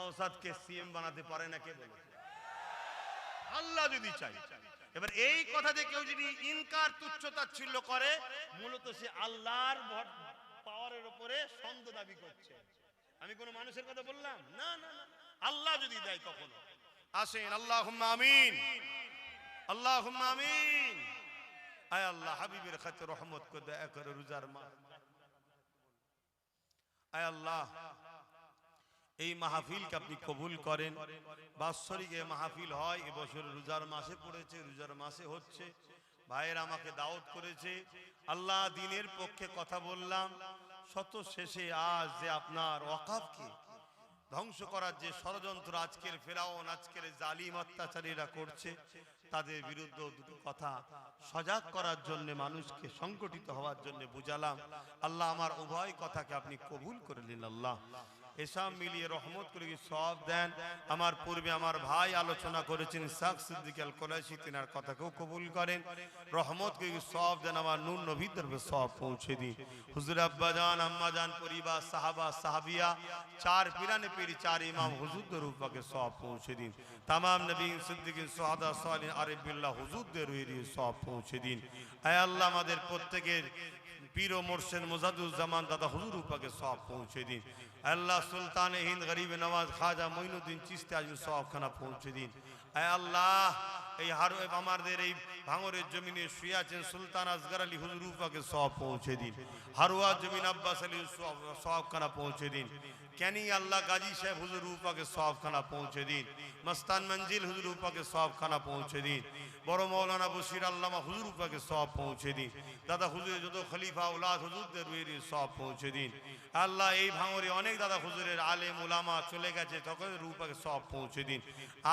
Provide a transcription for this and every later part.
নওশাদকে CM বানাতে পারে না কে বলে? আল্লাহ যদি চাই। এবার এই কথা যে কেউ যদি ইনকার তুচ্ছ-তাচ্ছিল্য করে, মূলত সে আল্লাহর পাওয়ারের উপরে সন্দ দাবি করছে। আমি কোন মানুষের কথা বললাম না, না, না, আল্লাহ যদি দেয় কখনো। আসেন আল্লাহুম্মা আমিন, আল্লাহুম্মা আমিন। আয় আল্লাহ, হাবিবের খাতে রহমত করে দয়া করে রোজার মাস। আয় আল্লাহ, এই মাহফিলকে আপনি কবুল করেন। বাৎসরিক এই মাহফিল হয়, এবছর রোজার মাসে পড়েছে, রোজার মাসে হচ্ছে। ভাইয়েরা আমাকে দাওয়াত করেছে, আল্লাহ দিনের পক্ষে কথা বললাম। শত শেষে আজ যে আপনার ওয়াকাফকে ধ্বংস করার যে ষড়যন্ত্র আজকের ফেরাউন, আজকের জালিম অত্যাচারীরা করছে, তাদের বিরুদ্ধে দুটো কথা সজাগ করার জন্য, মানুষকে সংগঠিত হওয়ার জন্য বুঝালাম। আল্লাহ আমার উভয় কথাকে আপনি কবুল করে নিন। আল্লাহ এসব মিলিয়ে রহমত করে সব দেন। আমার পূর্বে আমার ভাই আলোচনা করেছেন শাহ সিদ্দিক আল কোরাইশি, তিনার কথাকেও কবুল করেন। রহমত করে সব দেন। আমার নূর নবীর দরবারে সব পৌঁছে দিন। হুজুর আব্বা জান, আম্মা জান, পরিবার, সাহাবা, সাহাবিয়া, চার পিরানে পীর, চার ইমাম হুজুরদের রূপকে সব পৌঁছে দিন। তামাম নবী সিদ্দিকিন, সুহাদা, সালিহিন, আরিফিল্লাহ হুজুরদের রুহে সব পৌঁছে দিন। আয় আল্লাহ, আমাদের প্রত্যেকের পীর ও মুর্শিদ মুজাদ্দুজ্জামান দাদা হুজুর রূপকে সব পৌঁছে দিন। আল্লাহ সুলতান হিন্দ গরিব নওয়াজ খাজা মঈনুদ্দিন চিশতি আজ সবখানা পৌঁছে দিন। আয় আল্লাহ, এই আমাদের এই ভাঙরের জমিনে শুয়ে আছেন সুলতান আসগর আলী হুজুর রূপকে সব পৌঁছে দিন। হারুয়া জমিন আব্বাস আলী সবখানা পৌঁছে দিন। ক্যানি আল্লাহ গাজী সাহেব হুজুর রূপকে সবখানা পৌঁছে দিন। মস্তান মঞ্জিল হুজুর রূপকে সবখানা পৌঁছে দিন। বড় মৌলানা বশির আল্লামা হুজুর রূপকে সব পৌঁছে দিন। দাদা হুজুরের যত খলিফা উলাদ হুজুরদের রুহে সব পৌঁছে দিন। আল্লাহ এই ভাঙরে অনেক দাদা হুজুরের আলেম উলামা চলে গেছে, তখন রূপকে সব পৌঁছে দিন।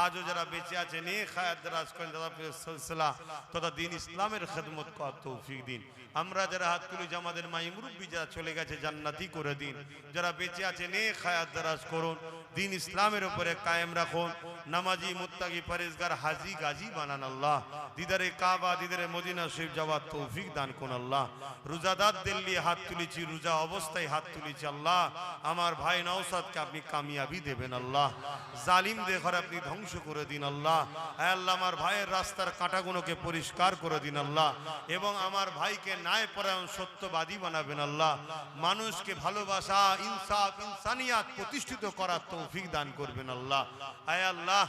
আজও যারা বেঁচে আছে নেক হায়াত দারাজ করেন, দাদা সিলসিলা তথা দিন ইসলামের খেদমত করার তৌফিক দিন। আমরা যারা হাত তুলি, আমাদের মাই মুরব্বী যারা চলে গেছে জান্নাতি করে দিন। যারা বেঁচে আছে নেক হায়াত দারাজ করুন, দিন ইসলামের উপরে কায়েম রাখুন। নামাজি, মুত্তাকি, পরেজগার, হাজি গাজী বানান আল্লাহ। দিদারে কাবা, দিদারে মদিনা শরীফ যাওয়ার তৌফিক দান করুন আল্লাহ। রোজাদার দিল্লি হাত তুলেছি, রোজা অবস্থায় হাত তুলেছি আল্লাহ। আমার ভাই নওশাদকে আপনি কামিয়াবি দেবেন আল্লাহ। জালিমদের ঘরে আপনি ধ্বংস করে দিন আল্লাহ। হে আল্লাহ, আমার ভাইয়ের রাস্তার কাঁটাগুলোকে পরিষ্কার করে দিন আল্লাহ। এবং আমার ভাইকে ন্যায় পরায়ণ সত্যবাদী বানাবেন আল্লাহ। মানুষকে ভালোবাসা, ইনসাফ, ইনসানিয়াত প্রতিষ্ঠিত করার তৌফিক দান করবেন আল্লাহ। হে আল্লাহ,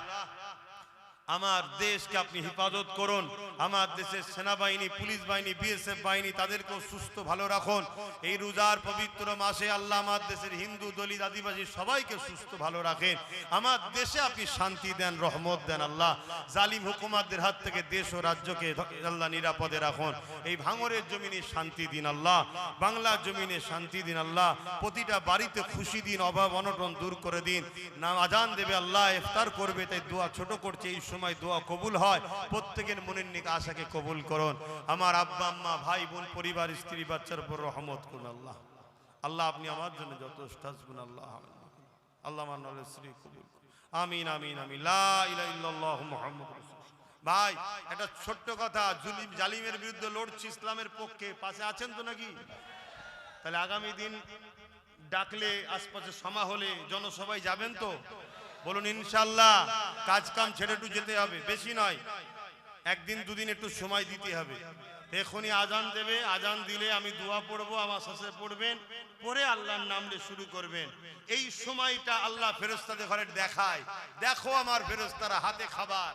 আমার দেশকে আপনি হেফাজত করুন। আমার দেশের সেনাবাহিনী, পুলিশ বাহিনী, বিএসএফ বাহিনী, তাদেরকেও সুস্থ ভালো রাখুন। এই রোজার পবিত্র মাসে আল্লাহ আমার দেশের হিন্দু, দলিত, আদিবাসী সবাইকে সুস্থ ভালো রাখেন। আমার দেশে আপনি শান্তি দেন, রহমত দেন আল্লাহ। জালিম হুকুমাতদের হাত থেকে দেশ ও রাজ্যকে আল্লাহ নিরাপদে রাখুন। এই ভাঙরের জমিনে শান্তি দিন আল্লাহ। বাংলার জমিনে শান্তি দিন আল্লাহ। প্রতিটা বাড়িতে খুশি দিন, অভাব অনটন দূর করে দিন। না আজান দেবে আল্লাহ, ইফতার করবে, তাই দোয়া ছোট করছে, এই সময় দোয়া কবুল হয়। প্রত্যেকের মনের নেক আশাকে কবুল করুন। আমার আব্বা আম্মা, ভাই বোন, পরিবার, স্ত্রী, বাচ্চার উপর রহমত করুন আল্লাহ। আল্লাহ আপনি আমার জন্য যথেষ্ট আসবেন আল্লাহ। আল্লাহ আমার নলেজ শ্রী কবুল করুন। আমিন আমিন আমিন। লা ইলাহা ইল্লাল্লাহু মুহাম্মাদুর রাসূলুল্লাহ। ভাই, একটা ছোট্ট কথা, জালিমের বিরুদ্ধে লড়ছি, ইসলামের পক্ষে, পাশে আছেন তো নাকি? তাহলে আগামী দিন ডাকলে, আশপাশে সমা হলে, জনসভায় যাবেন তো? বলুন ইনশাআল্লাহ। কাজ কাম ছেড়ে একটু যেতে হবে, বেশি নয়, একদিন দুদিন একটু সময় দিতে হবে। এখনই আজান দেবে, আজান দিলে আমি দোয়া পড়বো, আমার শেষে পড়বেন, পরে আল্লাহর নাম নিয়ে শুরু করবেন। এই সময়টা আল্লাহ ফেরেশতাদের ঘরে দেখায়, দেখো আমার ফেরেশতারা হাতে খাবার।